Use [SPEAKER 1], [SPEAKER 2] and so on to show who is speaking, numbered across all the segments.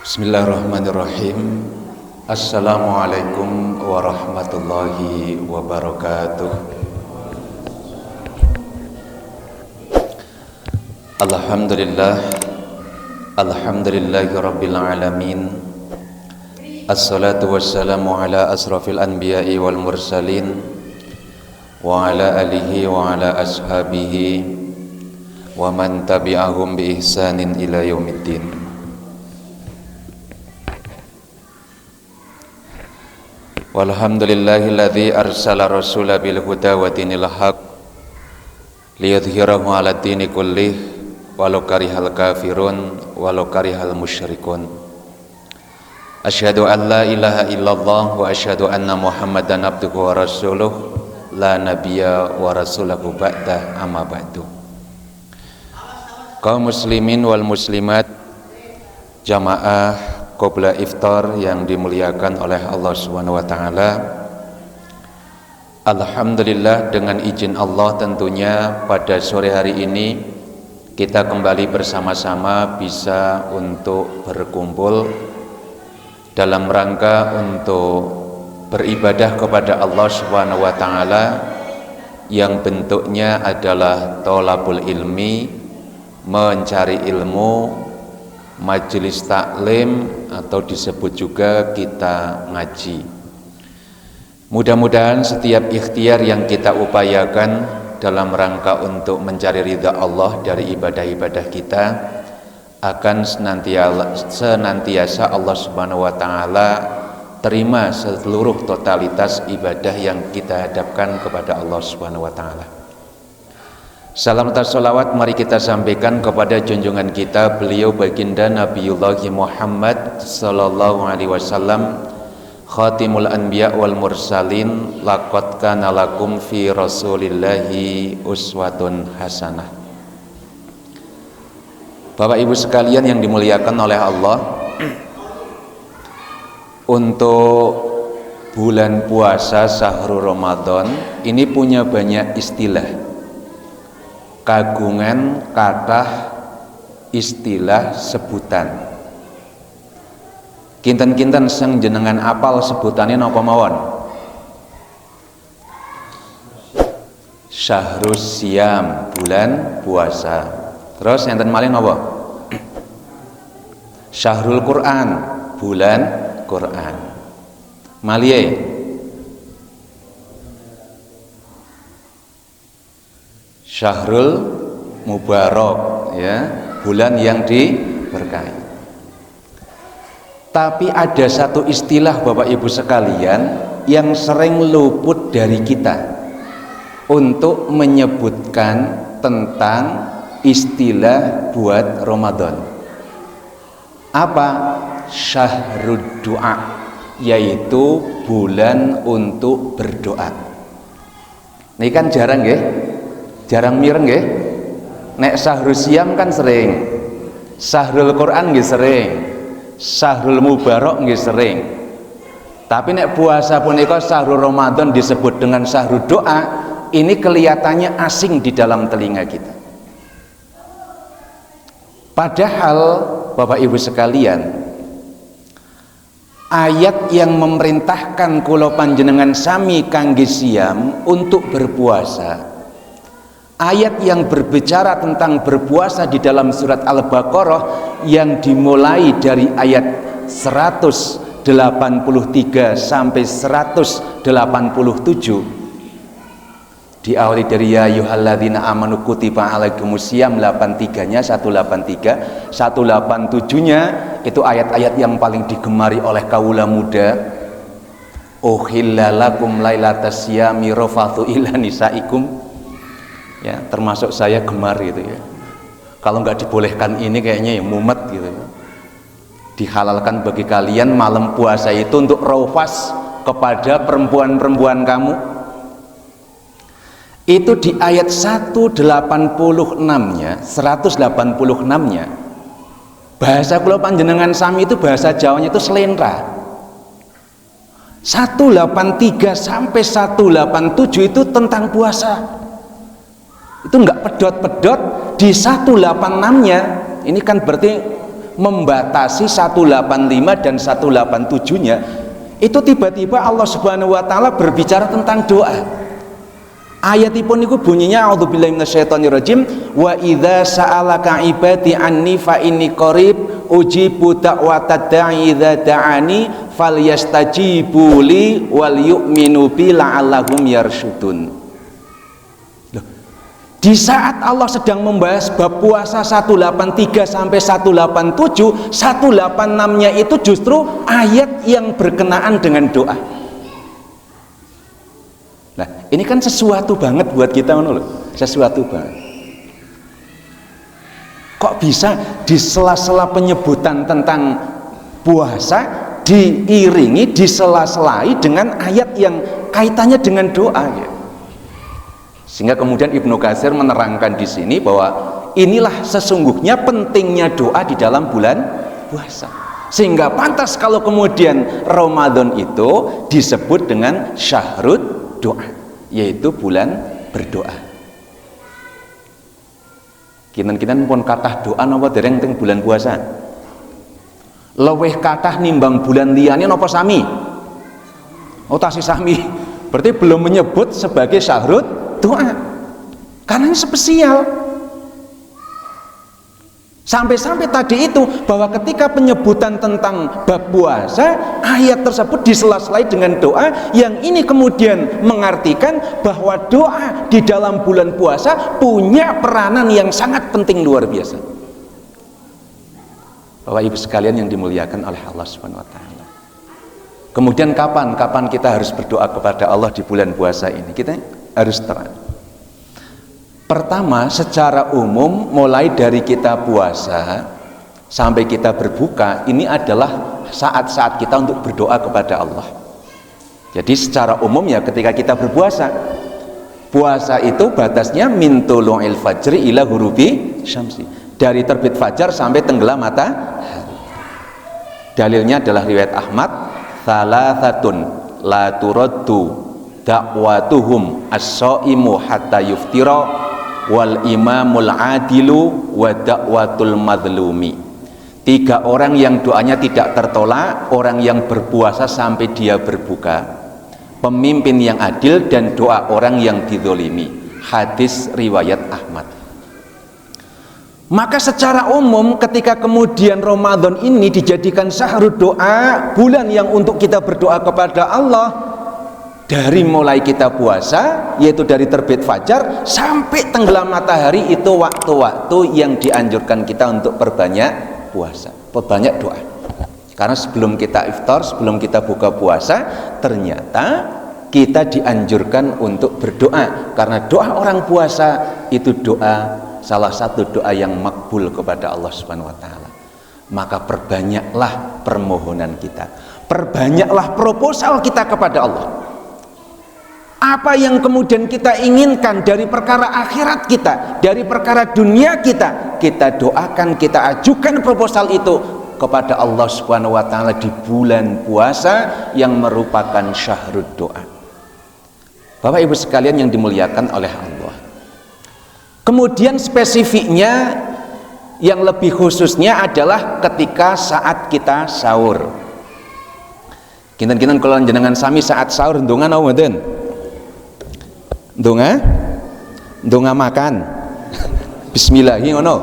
[SPEAKER 1] Bismillahirrahmanirrahim. Assalamualaikum warahmatullahi wabarakatuh. Alhamdulillah, alhamdulillahi rabbil alamin. Assalatu wassalamu ala asrafil anbiya'i wal mursalin wa ala alihi wa ala ashabihi wa man tabi'ahum bi ihsanin ila yaumiddin. Walhamdulillahilladzi arsala rasula bil huda wa dinil haq liyudhhirahu 'ala dini kullih walau karihal kafirun walau karihal musyrikun. Asyhadu an la ilaha illallah wa asyhadu anna Muhammadan abduhu wa rasuluh la nabiyya wa rasulahu ba'da amma ba'du. Kaum muslimin wal muslimat, jamaah Qobla Iftar yang dimuliakan oleh Allah Subhanahu wa taala. Alhamdulillah, dengan izin Allah tentunya pada sore hari ini kita kembali bersama-sama bisa untuk berkumpul dalam rangka untuk beribadah kepada Allah Subhanahu wa taala yang bentuknya adalah tholabul ilmi, mencari ilmu, majelis taklim atau disebut juga kita ngaji. Mudah-mudahan setiap ikhtiar yang kita upayakan dalam rangka untuk mencari ridha Allah dari ibadah-ibadah kita akan senantiasa Allah Subhanahu wa taala terima seluruh totalitas ibadah yang kita hadapkan kepada Allah Subhanahu wa taala. Salam dan salawat mari kita sampaikan kepada junjungan kita, beliau baginda Nabiullah Muhammad sallallahu alaihi wasallam, khatimul anbiya wal mursalin, laqad kana lakum fi rasulillahi uswatun hasanah. Bapak Ibu sekalian yang dimuliakan oleh Allah, untuk bulan puasa syahrul Ramadan ini punya banyak istilah, kagungan kathah istilah sebutan. Kinten-kinten sing jenengan apal sebutane napa mawon? Syahrus Siam, bulan puasa. Terus enten malih napa? Syahrul Quran, bulan Quran. Malih Syahrul Mubarak, ya, bulan yang diberkahi. Tapi ada satu istilah Bapak Ibu sekalian yang sering luput dari kita untuk menyebutkan tentang istilah buat Ramadan. Apa? Syahrud Du'a, yaitu bulan untuk berdoa. Ini kan jarang ya? Jarang mireng nggih. Nek Syahrul Siam kan sering, Syahrul Quran nggih sering, Syahrul Mubarak nggih sering. Tapi nek puasa punika Syahrul Ramadan disebut dengan Syahrul Doa, ini kelihatannya asing di dalam telinga kita. Padahal Bapak Ibu sekalian, ayat yang memerintahkan kula panjenengan sami kangge siam untuk berpuasa, ayat yang berbicara tentang berpuasa di dalam surat Al-Baqarah yang dimulai dari ayat 183 sampai 187, diawali dari ya ayyuhalladzina amanu kutiba alaikumusiyam, 83-nya 183, 187-nya itu ayat-ayat yang paling digemari oleh kaula muda. Uhilla lakum lailatas siyami rafathu ila nisaikum. Ya, termasuk saya gemar gitu ya. Kalau nggak dibolehkan ini kayaknya ya mumet gitu ya. Dihalalkan bagi kalian malam puasa itu untuk raufas kepada perempuan-perempuan kamu. Itu di ayat 186-nya, 186-nya. Bahasa kula panjenengan sami itu bahasa Jawanya itu selendra. 183 sampai 187 itu tentang puasa. Itu enggak pedot-pedot. Di 186-nya ini kan berarti membatasi 185 dan 187-nya, itu tiba-tiba Allah Subhanahu wa taala berbicara tentang doa. Ayatipun niku bunyinya a'udzubillahi minasyaitonirrajim, wa idza sa'alaka ibadi anni fa inni qarib ujibu da'watad da'i idza da'ani falyastajibu li wal yu'minu bi la'allahum yarsyudun. Di saat Allah sedang membahas bab puasa 183 sampai 187, 186-nya itu justru ayat yang berkenaan dengan doa. Nah, ini kan sesuatu banget buat kita, sesuatu banget. Kok bisa di sela-sela penyebutan tentang puasa diiringi, disela-selai dengan ayat yang kaitannya dengan doa, ya? Sehingga kemudian Ibnu Katsir menerangkan di sini bahwa inilah sesungguhnya pentingnya doa di dalam bulan puasa. Sehingga pantas kalau kemudian Ramadan itu disebut dengan syahrud doa, yaitu bulan berdoa. Kinan-kinan pun kathah doa napa dereng teng bulan puasa? Luwih kathah nimbang bulan liyane napa sami? Oh, tasih sami. Berarti belum menyebut sebagai syahrud doa, karena ini spesial. Sampai-sampai tadi itu bahwa ketika penyebutan tentang bab puasa, ayat tersebut disela-selai dengan doa, yang ini kemudian mengartikan bahwa doa di dalam bulan puasa punya peranan yang sangat penting, luar biasa. Bapak Ibu sekalian yang dimuliakan oleh Allah Subhanahu wa taala. Kemudian kapan kita harus berdoa kepada Allah di bulan puasa ini? Kita harus terang. Pertama, secara umum mulai dari kita puasa sampai kita berbuka, ini adalah saat-saat kita untuk berdoa kepada Allah. Jadi secara umum ya, ketika kita berpuasa, puasa itu batasnya min tulu'il fajri ila ghurubi syamsi, dari terbit fajar sampai tenggelam matahari. Dalilnya adalah riwayat Ahmad, thalathatun la turaddu da'watuhum as-shaimu hatta yuftira wal imamul adilu wa da'watul madlumi. 3 orang yang doanya tidak tertolak, orang yang berpuasa sampai dia berbuka, pemimpin yang adil, dan doa orang yang dizolimi. Hadis riwayat Ahmad. Maka secara umum ketika kemudian Ramadan ini dijadikan syahrul doa, bulan yang untuk kita berdoa kepada Allah, dari mulai kita puasa, yaitu dari terbit fajar sampai tenggelam matahari, itu waktu-waktu yang dianjurkan kita untuk perbanyak puasa, perbanyak doa. Karena sebelum kita iftar, sebelum kita buka puasa, ternyata kita dianjurkan untuk berdoa, karena doa orang puasa itu doa, salah satu doa yang makbul kepada Allah Subhanahu wa taala. Maka perbanyaklah permohonan kita, perbanyaklah proposal kita kepada Allah. Apa yang kemudian kita inginkan dari perkara akhirat kita, dari perkara dunia kita, kita doakan, kita ajukan proposal itu kepada Allah Subhanahu wa taala di bulan puasa yang merupakan syahrul doa. Bapak Ibu sekalian yang dimuliakan oleh Allah. Kemudian spesifiknya yang lebih khususnya adalah ketika saat kita sahur. Kinten-kinten kula jenengan sami saat sahur ndonga napa mboten? Ndonga makan. Bismillah ngono.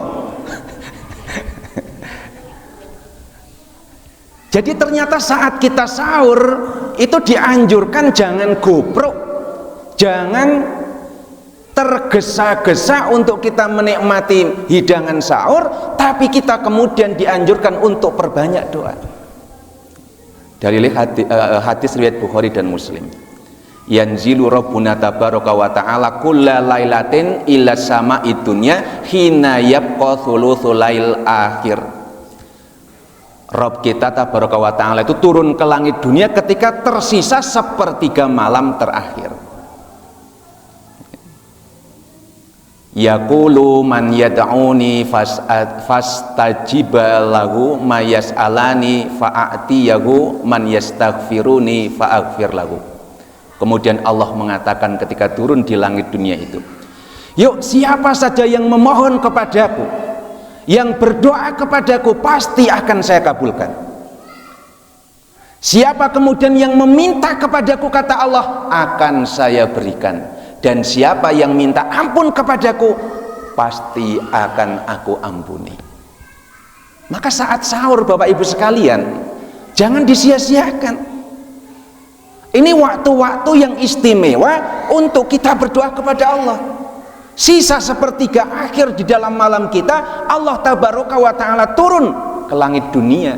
[SPEAKER 1] Jadi ternyata saat kita sahur itu dianjurkan jangan gobrok, jangan tergesa-gesa untuk kita menikmati hidangan sahur, tapi kita kemudian dianjurkan untuk perbanyak doa. Dari hadis riwayat Bukhari dan Muslim. Yanzilu Rabbuna tabaraka wa ta'ala kulla lailatin ila sama'i dunya hina yabqa thuluthul lail akhir. Rabb kita tabaraka wa ta'ala itu turun ke langit dunia ketika tersisa sepertiga malam terakhir. Yaqulu man yad'uni fastajiba lahu ma yas'alani fa'atiyahu man yastaghfiruni fa'aghfir lahu. Kemudian Allah mengatakan ketika turun di langit dunia itu, yuk siapa saja yang memohon kepadaku, Yang berdoa kepadaku pasti akan saya kabulkan. Siapa kemudian yang meminta kepadaku, kata Allah, akan saya berikan. Dan siapa yang minta ampun kepadaku, pasti akan aku ampuni. Maka saat sahur Bapak Ibu sekalian, jangan disia-siakan. Ini waktu-waktu yang istimewa untuk kita berdoa kepada Allah. Sisa sepertiga akhir di dalam malam kita, Allah tabaraka wa ta'ala turun ke langit dunia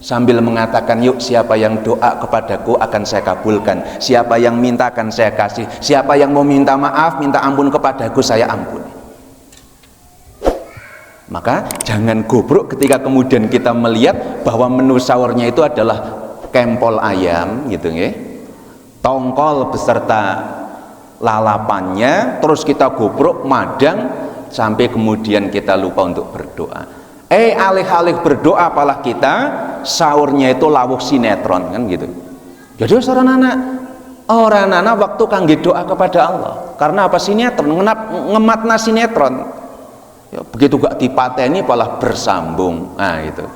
[SPEAKER 1] sambil mengatakan, yuk siapa yang doa kepadaku akan saya kabulkan, siapa yang minta akan saya kasih, siapa yang mau minta maaf, minta ampun kepadaku, saya ampuni. Maka jangan gobrok ketika kemudian kita melihat bahwa menu sahurnya itu adalah kempol ayam gitu ya, tongkol beserta lalapannya, terus kita gobrok madang sampai kemudian kita lupa untuk berdoa. Alih-alih berdoa malah kita sahurnya itu lawuh sinetron kan gitu. Jadi orang anak waktu kangge doa kepada Allah. Karena apa? Sinetron ngematna sinetron. Ya, begitu gak dipateni malah bersambung. Nah itu.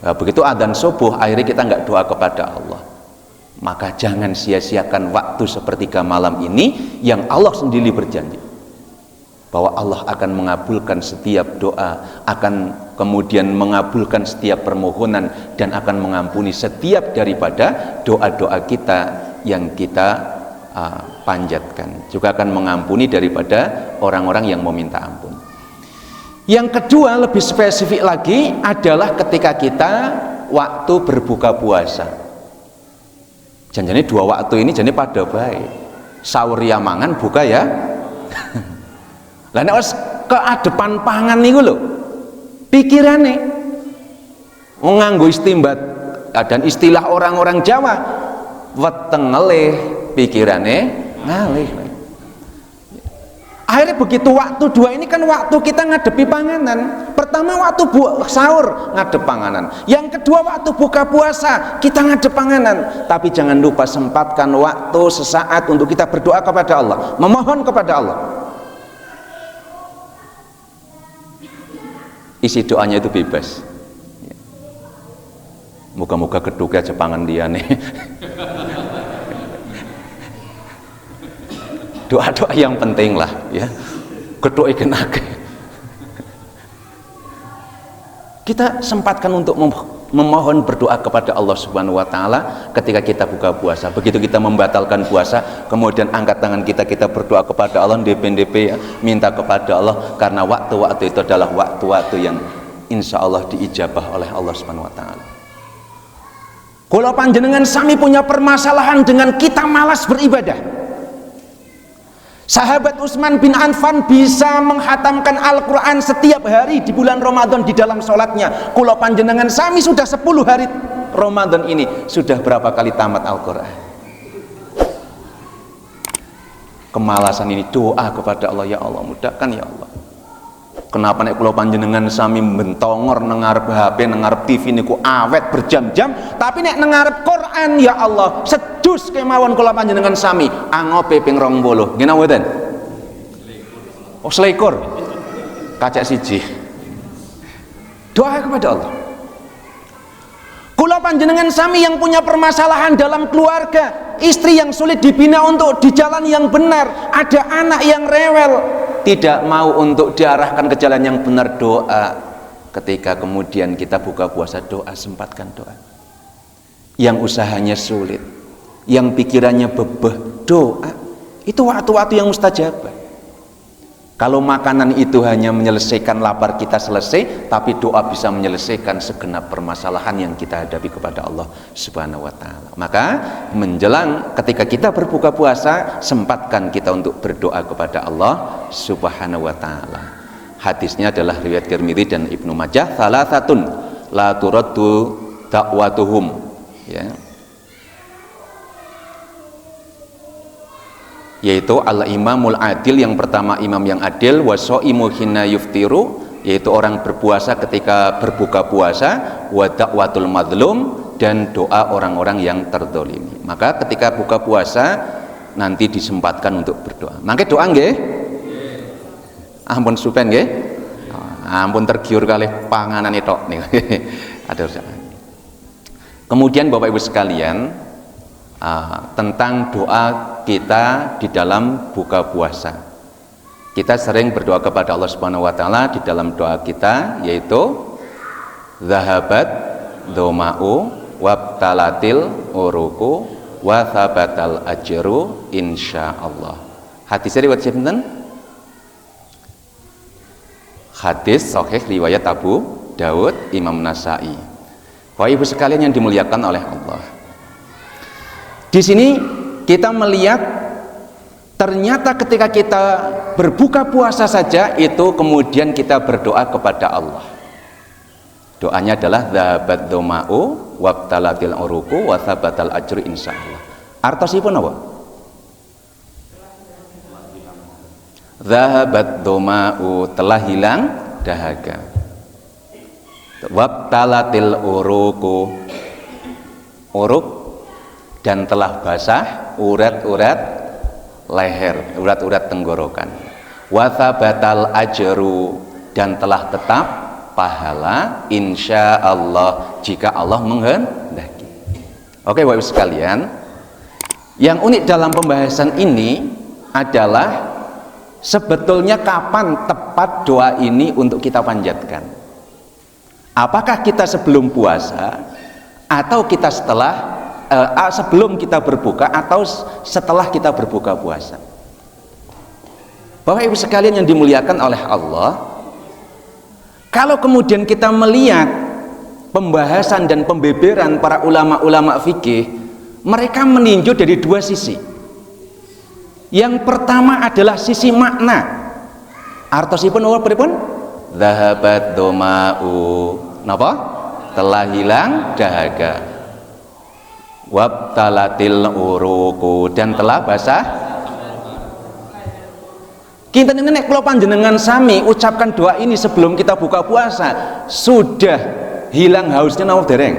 [SPEAKER 1] Nah, begitu adzan subuh akhirnya kita nggak doa kepada Allah. Maka jangan sia-siakan waktu sepertiga malam ini yang Allah sendiri berjanji bahwa Allah akan mengabulkan setiap doa, akan kemudian mengabulkan setiap permohonan, dan akan mengampuni setiap daripada doa-doa kita yang kita panjatkan, juga akan mengampuni daripada orang-orang yang meminta ampun. Yang kedua, lebih spesifik lagi adalah ketika kita waktu berbuka puasa. Janjane dua waktu ini jadi pada baik. Sahur ya mangan, buka ya. Lah nek wis keadepan pangan niku lho, pikirane nganggo istimbat dan istilah orang-orang Jawa, weteng ngelih, pikirane ngalih. Akhirnya begitu waktu dua ini kan waktu kita ngadepi panganan. Pertama waktu sahur ngadep panganan, yang kedua waktu buka puasa kita ngadep panganan. Tapi jangan lupa sempatkan waktu sesaat untuk kita berdoa kepada Allah, memohon kepada Allah. Isi doanya itu bebas. Moga-moga keduk aja pangan dia nih. Doa-doa yang penting lah ya, gedok ikan ake. Kita sempatkan untuk memohon berdoa kepada Allah Subhanahu wa Ta'ala ketika kita buka puasa. Begitu kita membatalkan puasa, kemudian angkat tangan kita berdoa kepada Allah, DP ya, minta kepada Allah, karena waktu-waktu itu adalah waktu-waktu yang insya Allah diijabah oleh Allah Subhanahu wa Ta'ala. Kalau panjenengan sami punya permasalahan dengan kita malas beribadah, sahabat Utsman bin Affan bisa menghatamkan Al-Quran setiap hari di bulan Ramadan di dalam sholatnya. Kulo panjenengan sami sudah 10 hari Ramadan ini sudah berapa kali tamat Al-Quran? Kemalasan ini doa kepada Allah, ya Allah mudahkan ya Allah. Kenapa nek kulo panjenengan sami bentongor nengarep HP, nengarep TV niku awet berjam-jam, tapi nek nengarep Quran ya Allah sedus kemawon kulo panjenengan sami angope ping 20. Nggih mboten? Oh selikur. Kacak siji. Doa kepada Allah. Kulo panjenengan sami yang punya permasalahan dalam keluarga, istri yang sulit dibina untuk di jalan yang benar, ada anak yang rewel, tidak mau untuk diarahkan ke jalan yang benar, doa. Ketika kemudian kita buka puasa, doa, sempatkan doa. Yang usahanya sulit, yang pikirannya bebeh, doa. Itu waktu-waktu yang mustajabah. Kalau makanan itu hanya menyelesaikan lapar kita selesai, tapi doa bisa menyelesaikan segenap permasalahan yang kita hadapi kepada Allah Subhanahu wa Ta'ala. Maka menjelang ketika kita berbuka puasa, sempatkan kita untuk berdoa kepada Allah Subhanahu wa Ta'ala. Hadisnya adalah riwayat Tirmidzi dan Ibnu Majah, salasatun la turaddu da'watuhum, ya. Yaitu al-imamul adil, yang pertama imam yang adil, wasaimu hina yuftiru, yaitu orang berpuasa ketika berbuka puasa, wa da'watul madlum, dan doa orang-orang yang terdolimi. Maka ketika buka puasa nanti disempatkan untuk berdoa. Mangke doa nggih? Ampun supen nggih. ampun tergiur kali panganan itu nih. Ada kemudian Bapak Ibu sekalian, tentang doa kita di dalam buka puasa. Kita sering berdoa kepada Allah Subhanahu wa taala di dalam doa kita, yaitu zahabat doma'u wabtalatil uruku wa thabatal ajru insyaallah. Hadisnya riwayat sinten? Hadis sahih riwayat Abu Daud, Imam Nasai. Bapak Ibu sekalian yang dimuliakan oleh Allah. Di sini kita melihat ternyata ketika kita berbuka puasa saja itu kemudian kita berdoa kepada Allah. Doanya adalah dzahabat doma'u wabtalatil uruku wa thabatal ajru insyaallah. Artosipun apa? Dzahabat doma'u, telah hilang dahaga. Wabtalatil uruku, uruk dan telah basah urat-urat leher, urat-urat tenggorokan. Wa thabatal ajru, dan telah tetap pahala insyaallah jika Allah menghendaki. Oke Bapak Ibu sekalian, yang unik dalam pembahasan ini adalah sebetulnya kapan tepat doa ini untuk kita panjatkan. Apakah kita sebelum puasa atau kita setelah sebelum kita berbuka atau setelah kita berbuka puasa? Bapak Ibu sekalian yang dimuliakan oleh Allah, kalau kemudian kita melihat pembahasan dan pembeberan para ulama-ulama fikih, mereka meninjau dari dua sisi. Yang pertama adalah sisi makna. Artosipun apa pripun? Dzahabat doma'u, napa? Telah hilang dahaga. Wabtalatil uruku, dan telah basah. Kita ini kalau panjenengan sami ucapkan doa ini sebelum kita buka puasa, sudah hilang hausnya napa dereng?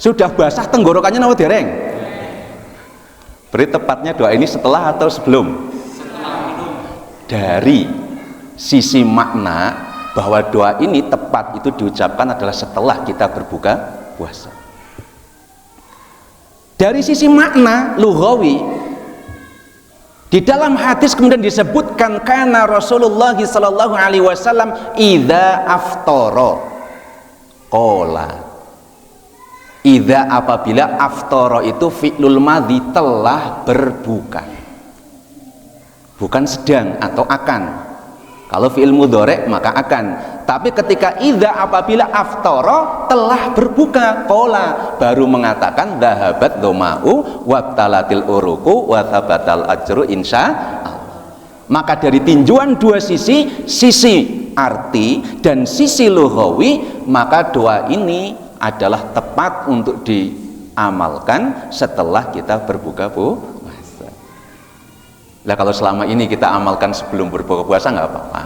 [SPEAKER 1] Sudah basah tenggorokannya napa dereng? Beri tepatnya doa ini setelah atau sebelum? Dari sisi makna bahwa doa ini tepat itu diucapkan adalah setelah kita berbuka puasa. Dari sisi makna lughawi, di dalam hadis kemudian disebutkan kana Rasulullah sallallahu alaihi wasallam idza aftara qala. Idza, apabila aftara itu fi'lul madhi, telah berbuka, bukan sedang atau akan. Kalau fi'il mudhari' maka akan. Tapi ketika idza, apabila aftara, telah berbuka, qala, baru mengatakan dzahabat doma'u wabtalatil uruku wa thabatal ajru insyaallah. Maka dari tinjauan dua sisi, sisi arti dan sisi lughawi, maka doa ini adalah tepat untuk diamalkan setelah kita berbuka puasa. Nah kalau selama ini kita amalkan sebelum berbuka puasa nggak apa-apa,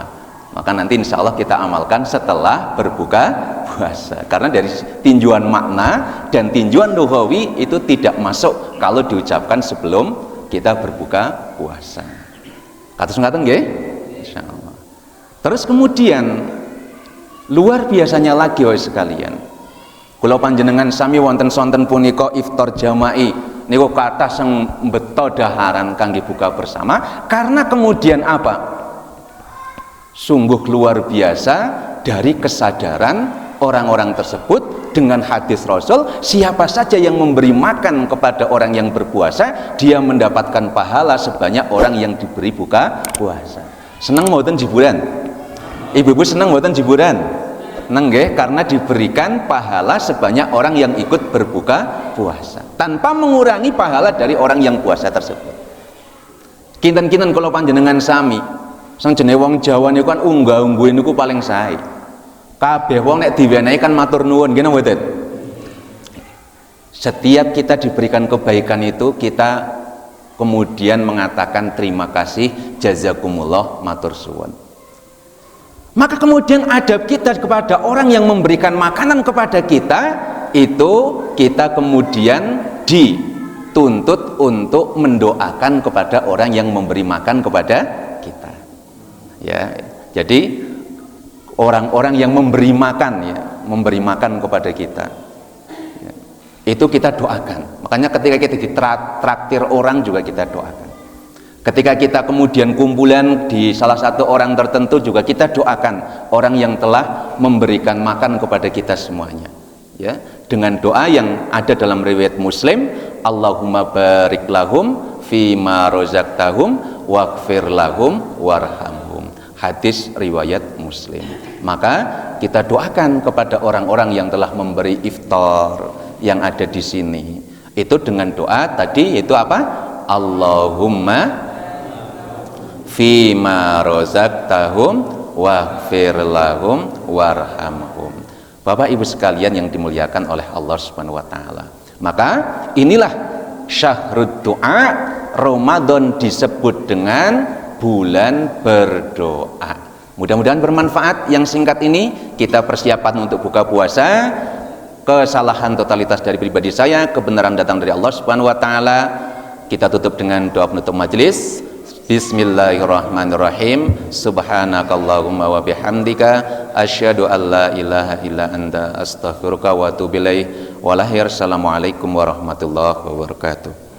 [SPEAKER 1] maka nanti insya Allah kita amalkan setelah berbuka puasa, karena dari tinjauan makna dan tinjauan lughawi itu tidak masuk kalau diucapkan sebelum kita berbuka puasa. Kados ngaten nggih? Insyaallah. Terus kemudian luar biasanya lagi wahai sekalian, kula panjenengan sami wonten sonten punika iftar jama'i niku kathah sing mbeta daharan kangge buka bersama, karena kemudian apa? Sungguh luar biasa dari kesadaran orang-orang tersebut dengan hadis Rasul, siapa saja yang memberi makan kepada orang yang berpuasa, dia mendapatkan pahala sebanyak orang yang diberi buka puasa. Senang mboten hiburan? Ibu-ibu senang mboten hiburan? Nggih, karena diberikan pahala sebanyak orang yang ikut berbuka puasa tanpa mengurangi pahala dari orang yang puasa tersebut. Kinten-kinten kalau panjenengan sami sang jenenge wong Jawa niku kan unggah-ungguh niku paling sae. Kabeh wong nek diwenehi kan matur nuwun, nggih napa mboten? Setiap kita diberikan kebaikan itu kita kemudian mengatakan terima kasih, jazakumullah, matur suwun. Maka kemudian adab kita kepada orang yang memberikan makanan kepada kita itu, kita kemudian dituntut untuk mendoakan kepada orang yang memberi makan kepada kita. Ya, jadi orang-orang yang memberi makan, ya, memberi makan kepada kita, ya, itu kita doakan. Makanya ketika kita ditraktir orang juga kita doakan. Ketika kita kemudian kumpulan di salah satu orang tertentu juga kita doakan orang yang telah memberikan makan kepada kita semuanya, ya, dengan doa yang ada dalam riwayat Muslim, Allahumma barik lahum fima rozaqtahum waghfir lahum warhamhum. Hadis riwayat Muslim. Maka kita doakan kepada orang-orang yang telah memberi iftar yang ada di sini. Itu dengan doa tadi, yaitu apa? Allahumma fima rozaqtahum waghfir lahum warhamhum. Bapak Ibu sekalian yang dimuliakan oleh Allah Subhanahu wa taala. Maka inilah syahrud du'a, Ramadan disebut dengan bulan berdoa. Mudah-mudahan bermanfaat yang singkat ini. Kita persiapan untuk buka puasa. Kesalahan totalitas dari pribadi saya, kebenaran datang dari Allah Subhanahu wa taala. Kita tutup dengan doa penutup majelis. Bismillahirrahmanirrahim. Subhanakallahumma wa bihamdika asyhadu an la ilaha illa anta astaghfiruka wa atubu ilaik. Assalamualaikum warahmatullahi wabarakatuh.